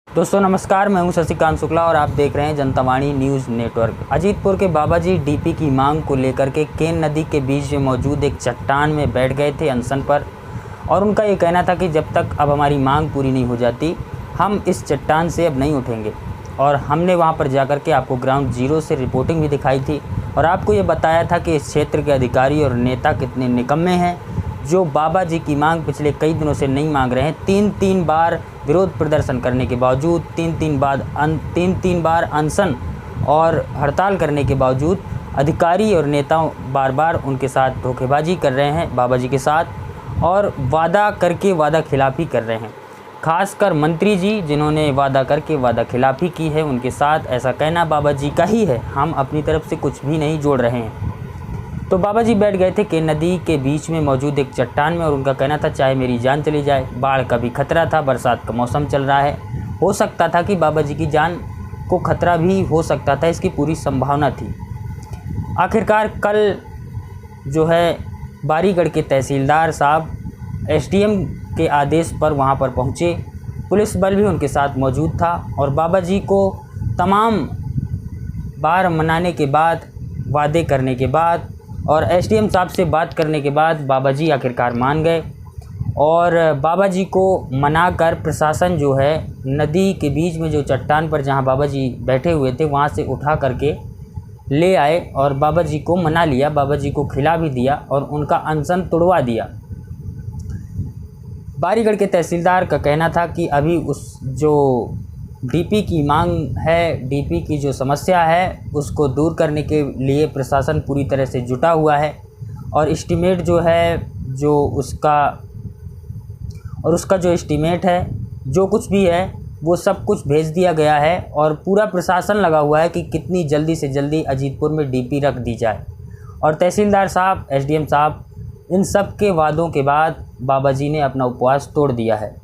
दोस्तों नमस्कार, मैं हूं शशिकांत शुक्ला और आप देख रहे हैं जनता वाणी न्यूज़ नेटवर्क। अजीतपुर के बाबाजी डीपी की मांग को लेकर के केन नदी के बीच में मौजूद एक चट्टान में बैठ गए थे अनशन पर, और उनका ये कहना था कि जब तक अब हमारी मांग पूरी नहीं हो जाती हम इस चट्टान से अब नहीं उठेंगे। और हमने वहाँ पर जाकर के आपको ग्राउंड जीरो से रिपोर्टिंग भी दिखाई थी और आपको ये बताया था कि इस क्षेत्र के अधिकारी और नेता कितने निकम्मे हैं, जो बाबा जी की मांग पिछले कई दिनों से नहीं मांग रहे हैं। तीन बार विरोध प्रदर्शन करने के बावजूद, तीन बार अनशन और हड़ताल करने के बावजूद अधिकारी और नेता बार बार उनके साथ धोखेबाजी कर रहे हैं बाबा जी के साथ, और वादा करके वादा खिलाफ़ी कर रहे हैं। खासकर मंत्री जी जिन्होंने वादा करके वादा खिलाफ़ी की है, उनके साथ ऐसा कहना बाबा जी का ही है, हम अपनी तरफ से कुछ भी नहीं जोड़ रहे हैं। तो बाबा जी बैठ गए थे केन नदी के बीच में मौजूद एक चट्टान में, और उनका कहना था चाहे मेरी जान चली जाए, बाढ़ का भी खतरा था, बरसात का मौसम चल रहा है, हो सकता था कि बाबा जी की जान को खतरा भी हो सकता था, इसकी पूरी संभावना थी। आखिरकार कल जो है बारीगढ़ के तहसीलदार साहब एसडीएम के आदेश पर वहां पर पहुंचे, पुलिस बल भी उनके साथ मौजूद था, और बाबा जी को तमाम बार मनाने के बाद, वादे करने के बाद और एसडीएम साहब से बात करने के बाद बाबा जी आखिरकार मान गए। और बाबा जी को मनाकर प्रशासन जो है नदी के बीच में जो चट्टान पर जहां बाबा जी बैठे हुए थे वहां से उठा करके ले आए और बाबा जी को मना लिया, बाबा जी को खिला भी दिया और उनका अनशन तुड़वा दिया। बारीगढ़ के तहसीलदार का कहना था कि अभी उस जो डीपी की मांग है, डीपी की जो समस्या है, उसको दूर करने के लिए प्रशासन पूरी तरह से जुटा हुआ है, और एस्टीमेट जो है जो उसका जो एस्टीमेट है, जो कुछ भी है वो सब कुछ भेज दिया गया है, और पूरा प्रशासन लगा हुआ है कि कितनी जल्दी से जल्दी अजीतपुर में डीपी रख दी जाए। और तहसीलदार साहब, एसडीएम साहब, इन सब के वादों के बाद बाबा जी ने अपना उपवास तोड़ दिया है।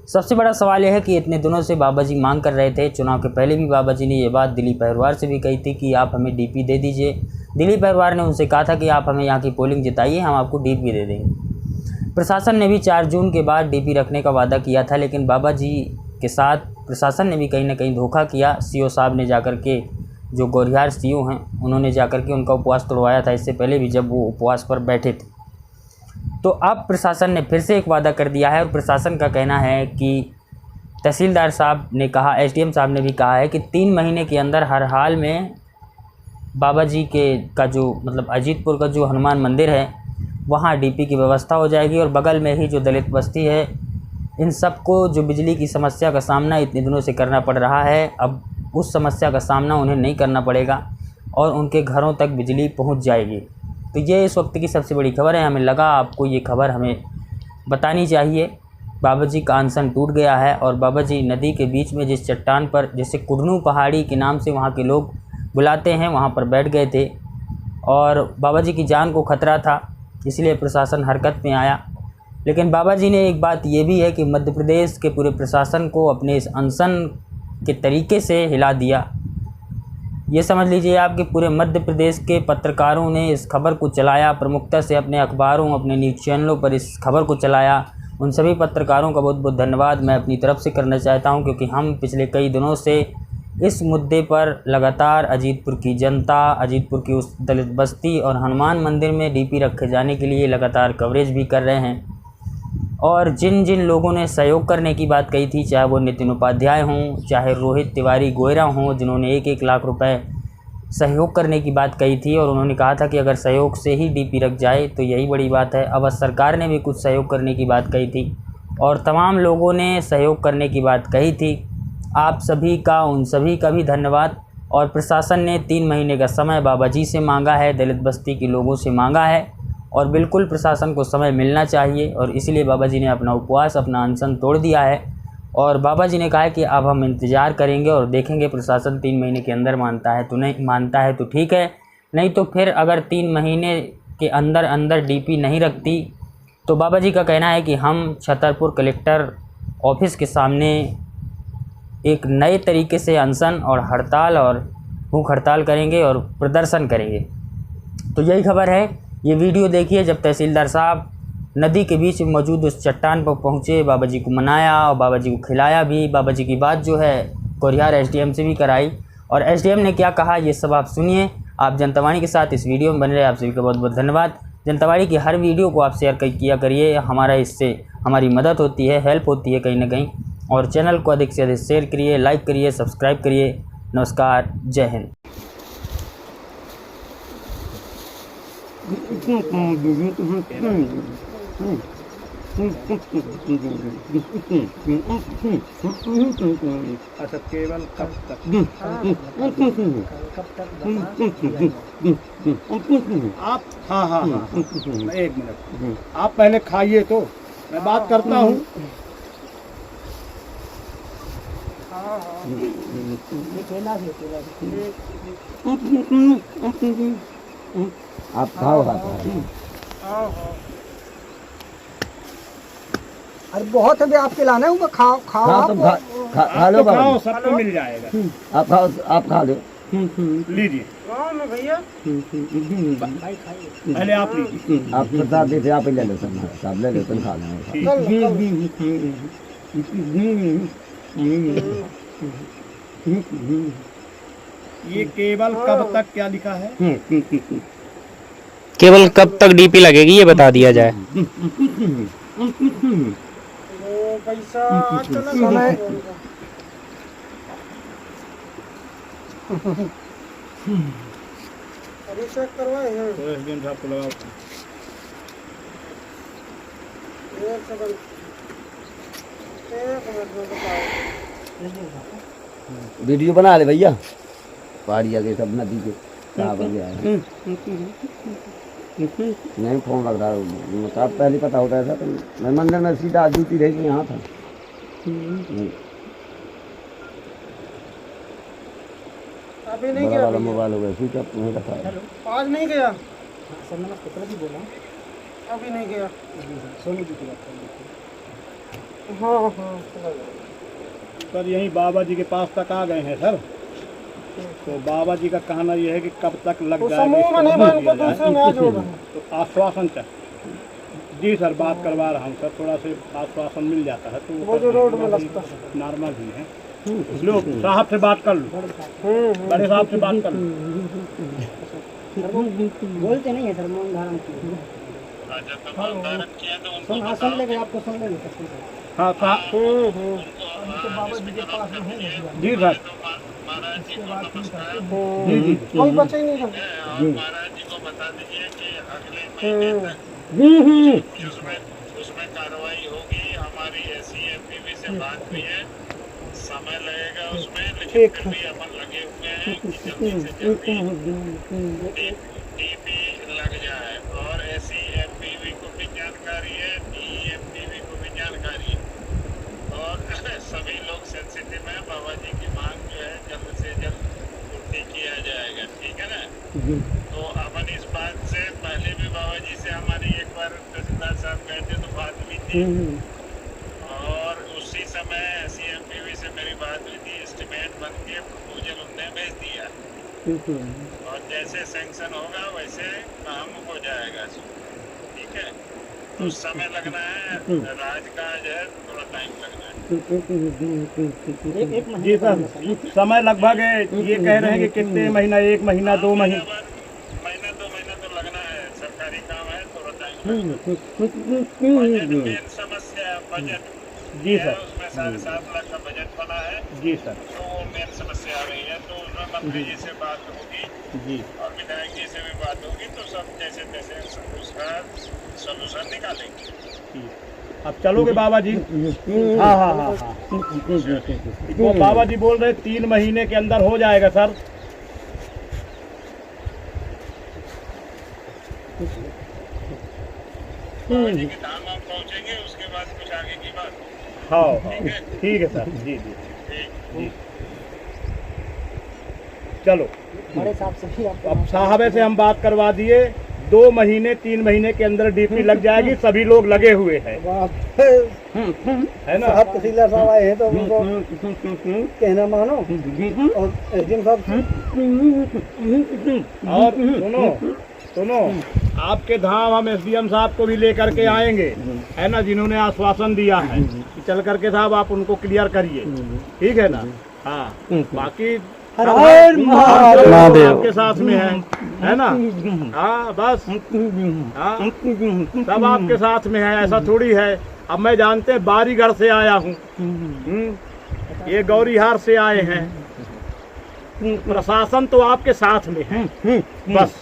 सबसे बड़ा सवाल यह है कि इतने दिनों से बाबा जी मांग कर रहे थे, चुनाव के पहले भी बाबा जी ने ये बात दिलीप अहिरवार से भी कही थी कि आप हमें डीपी दे दीजिए। दिलीप अहिरवार ने उनसे कहा था कि आप हमें यहाँ की पोलिंग जिताइए, हम आपको डीपी दे देंगे। प्रशासन ने भी 4 जून के बाद डीपी रखने का वादा किया था, लेकिन बाबा जी के साथ प्रशासन ने भी कहीं ना कहीं धोखा किया। सीओ साहब ने जाकर के, जो गोरिहार सीओ हैं, उन्होंने जाकर के उनका उपवास तोड़वाया था, इससे पहले भी जब वो उपवास पर बैठे थे। तो अब प्रशासन ने फिर से एक वादा कर दिया है, और प्रशासन का कहना है कि तहसीलदार साहब ने कहा, एसडीएम साहब ने भी कहा है कि 3 महीने के अंदर हर हाल में बाबा जी का जो मतलब अजीतपुर का जो हनुमान मंदिर है वहाँ डीपी की व्यवस्था हो जाएगी, और बगल में ही जो दलित बस्ती है, इन सबको जो बिजली की समस्या का सामना इतने दिनों से करना पड़ रहा है, अब उस समस्या का सामना उन्हें नहीं करना पड़ेगा और उनके घरों तक बिजली पहुँच जाएगी। तो ये इस वक्त की सबसे बड़ी खबर है। हमें लगा आपको ये खबर हमें बतानी चाहिए। बाबा जी का अनशन टूट गया है, और बाबा जी नदी के बीच में जिस चट्टान पर, जिसे कुडनू पहाड़ी के नाम से वहाँ के लोग बुलाते हैं, वहाँ पर बैठ गए थे, और बाबा जी की जान को खतरा था, इसलिए प्रशासन हरकत में आया। लेकिन बाबा जी ने एक बात ये भी है कि मध्य प्रदेश के पूरे प्रशासन को अपने इस अनशन के तरीके से हिला दिया। ये समझ लीजिए आप कि पूरे मध्य प्रदेश के पत्रकारों ने इस खबर को चलाया, प्रमुखता से अपने अखबारों, अपने न्यूज़ चैनलों पर इस खबर को चलाया। उन सभी पत्रकारों का बहुत बहुत धन्यवाद मैं अपनी तरफ से करना चाहता हूं, क्योंकि हम पिछले कई दिनों से इस मुद्दे पर लगातार अजीतपुर की जनता, अजीतपुर की उस दलित बस्ती और हनुमान मंदिर में डीपी रखे जाने के लिए लगातार कवरेज भी कर रहे हैं। और जिन जिन लोगों ने सहयोग करने की बात कही थी, चाहे वो नितिन उपाध्याय हों, चाहे रोहित तिवारी गोयरा हों, जिन्होंने 1-1 लाख रुपए सहयोग करने की बात कही थी, और उन्होंने कहा था कि अगर सहयोग से ही डीपी रख जाए तो यही बड़ी बात है। अब सरकार ने भी कुछ सहयोग करने की बात कही थी, और तमाम लोगों ने सहयोग करने की बात कही थी। आप सभी का, उन सभी का भी धन्यवाद। और प्रशासन ने 3 महीने का समय बाबा जी से मांगा है, दलित बस्ती के लोगों से मांगा है, और बिल्कुल प्रशासन को समय मिलना चाहिए, और इसलिए बाबा जी ने अपना उपवास, अपना अनशन तोड़ दिया है। और बाबा जी ने कहा है कि अब हम इंतज़ार करेंगे और देखेंगे प्रशासन 3 महीने के अंदर मानता है तो नहीं, मानता है तो ठीक है, नहीं तो फिर अगर 3 महीने के अंदर अंदर डीपी नहीं रखती तो बाबा जी का कहना है कि हम छतरपुर कलेक्टर ऑफिस के सामने एक नए तरीके से अनशन और हड़ताल और भूख हड़ताल करेंगे और प्रदर्शन करेंगे। तो यही खबर है। ये वीडियो देखिए जब तहसीलदार साहब नदी के बीच मौजूद उस चट्टान पर पहुँचे, बाबा जी को मनाया और बाबा जी को खिलाया भी। बाबा जी की बात जो है कोरिहार एसडीएम से भी कराई और एसडीएम ने क्या कहा ये सब आप सुनिए। आप जनता वाणी के साथ इस वीडियो में बने रहे। आप सभी का बहुत बहुत धन्यवाद। जनता वाणी की हर वीडियो को आप शेयर किया करिए, हमारा इससे हमारी मदद होती है, हेल्प होती है कहीं ना कहीं। और चैनल को अधिक से अधिक शेयर करिए, लाइक करिए, सब्सक्राइब करिए। नमस्कार, जय हिंद। अच्छा, केवल कब तक? आप हाँ हाँ हाँ, एक मिनट, आप पहले खाइए तो मैं बात करता हूँ। आप खाओ। अरे बहुत है आपके लाना है, खाओ खाओ हाँ, आप। तुम खा लो बाबा। खाओ, सबको मिल जाएगा। आप खाओ, आप खा लो। लीजिए भैया पहले आप लीजिए। आप प्रसाद देते, आप ही ले लो सब, सब ले लो, तुम खा लो। ये केवल कब तक क्या लिखा है? केवल कब तक डीपी लगेगी ये बता दिया जाए। समय अभिषेक करवाए हैं। तो एसडीएम साहब को लगाओ। एक सेकंड, एक मिनट में बताओ। वीडियो बना ले भैया, पहाड़ी आगे सब नदी के कहाँ बन गया है। नहीं फोन लग रहा है, मतलब पहले पता होता है। तो मैं मंदिर में सीधा ड्यूटी रही थी, यहाँ था। अभी नहीं बड़ा गया वाला मोबाइल हो गया, स्विच ऑफ नहीं रखा है। आज नहीं गया। अभी नहीं गया। हाँ हाँ सर यहीं बाबा जी के पास तक आ गए हैं सर। तो बाबा जी का कहना यह है कि कब तक लग जाएगा समूह में नहीं, मैं उनको दूसरे में आ जोड़ रहा हूँ। तो आश्वासन चाहिए। जी सर, बात करवा रहा हूँ सर, थोड़ा से आश्वासन मिल जाता है तो वो जो रोड में लगता है। नॉर्मल ही है। लो साहब से बात कर लो, बड़े साहब से बात कर लो। बोलते नहीं है सर, मौन धारण किए। सुन लेंगे, आपको सुन लेंगे। हाँ साहब। जी सर। जी जी कोई बच्चे ही नहीं है। महाराज जी को बता दीजिए कि अगले महीने तक उसमें कार्रवाई होगी। हमारी SCMPV से बात हुई है, समय लगेगा उसमें, लेकिन फिर भी अपन लगे हुए हैं कि जल्दी से जल्दी डीपी लग जाए। और SCMPV को भी जानकारी है, DEMPV को भी जानकारी है और सभी लोग सेंसिटिव हैं। बाबा जी की मांग जो है जल्द से जल्द पूर्ति किया जाएगा, ठीक है ना। तो अपन इस बात से पहले भी बाबा जी से हमारी एक बार तहसीलदार साहब गए थे तो बात हुई थी और उसी समय SCMPV से मेरी बात हुई थी। एस्टिमेट बन के प्रपोजल उन्होंने भेज दिया और जैसे सैंक्शन होगा वैसे काम हो जाएगा, ठीक है। तो समय लगना है, राज काज है, थोड़ा टाइम लगना है। जी सर, समय लगभग ये कह रहे हैं कि कितने महीना, 1 महीना 2 महीना? महीना 2 महीना तो लगना है, सरकारी काम है, थोड़ा टाइम लगना है। मेन समस्या है बजट। जी सर। उसमें 7.5 लाख का बजट बना है। जी सर। तो वो मेन समस्या आ रही है, तो उसमें मंत्री जी से बात होगी जी और विधायक जी से भी बात होगी, तो सब जैसे तैसे उसका सोल्यूशन निकालेंगे। अब चलोगे बाबा जी? हाँ हाँ हाँ हाँ। वो बाबा जी बोल रहे 3 महीने के अंदर हो जाएगा सर। बाबा जी के धाम हम पहुँचेंगे, उसके बाद कुछ आगे की बात। हाँ हाँ, ठीक है सर। जी जी जी, चलो। बड़े साहब से भी आपको अब साहब से हम बात करवा दिए, 2 महीने 3 महीने के अंदर डीपी लग जाएगी। सभी लोग लगे हुए हैं, है ना। साहब तहसीलदार साहब आए हैं तो उनको कहना मानो। और SDM साहब और सुनो, सुनो, आपके धाम हम एसडीएम साहब को भी लेकर के आएंगे, है ना, जिन्होंने आश्वासन दिया है कि चल करके साहब आप उनको क्लियर करिए, ठीक है ना। हाँ, बाकी हर हर महादेव आपके साथ में है ना। हाँ बस, हाँ सब आपके साथ में है, ऐसा थोड़ी है। अब मैं जानते हैं बारीगढ़ से आया हूँ, ये गौरीहार से आए हैं, प्रशासन तो आपके साथ में है बस।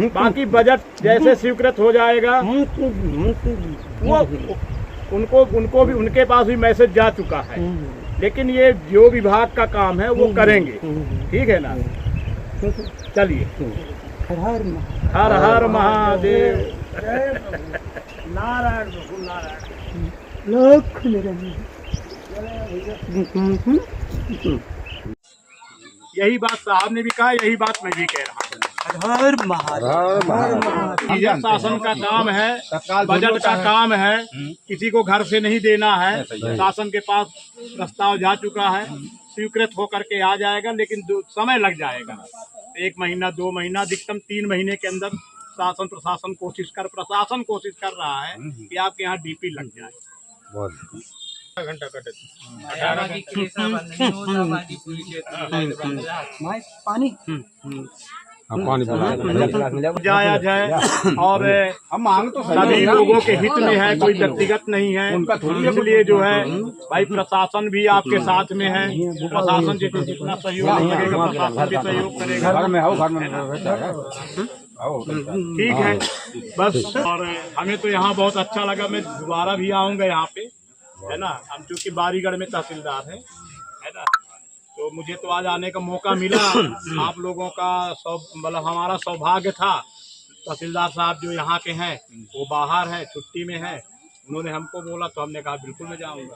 बाकी बजट जैसे स्वीकृत हो जाएगा वो उनको भी, उनके पास भी मैसेज जा चुका है, लेकिन ये जो विभाग का काम है वो करेंगे, ठीक है ना। चलिए, हर हर महादेव, नारायण नारायण। यही बात साहब ने भी कहा, यही बात मैं भी कह रहा हूँ। हर महादेव। बजट शासन का काम है, बजट का काम है, किसी को घर से नहीं देना है। शासन के पास प्रस्ताव जा चुका है, स्वीकृत होकर के आ जाएगा, लेकिन समय लग जाएगा। 1 महीना 2 महीना, अधिकतम 3 महीने के अंदर प्रशासन कोशिश कर रहा है कि आपके यहाँ डीपी लग जाए। घंटा कटे पानी जाया जाए, और हम मांग तो सभी लोगों के हित में है, कोई व्यक्तिगत नहीं है। इसलिए जो है भाई, प्रशासन भी आपके साथ में है, प्रशासन जितना सहयोग करेगा प्रशासन भी सहयोग करेगा। ठीक है बस। और हमें तो यहाँ बहुत अच्छा लगा, मैं दोबारा भी आऊँगा यहाँ पे, है ना। हम चूँकि बारीगढ़ में तहसीलदार है ना, तो मुझे तो आज आने का मौका मिला। आप लोगों का मतलब हमारा सौभाग्य था। तहसीलदार साहब जो यहाँ के हैं वो बाहर हैं, छुट्टी में हैं, उन्होंने हमको बोला तो हमने कहा बिल्कुल मैं जाऊँगा।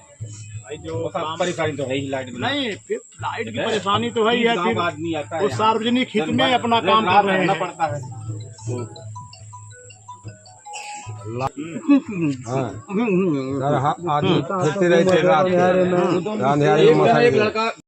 भाई जो परेशानी तो है ही, लाइट नहीं, फिर लाइट की परेशानी तो है ही है, फिर वो सार्वजनिक हित में अपना काम कर रहे हैं, पड़ता है। हाँ, आज फिरते रहे थे रात में,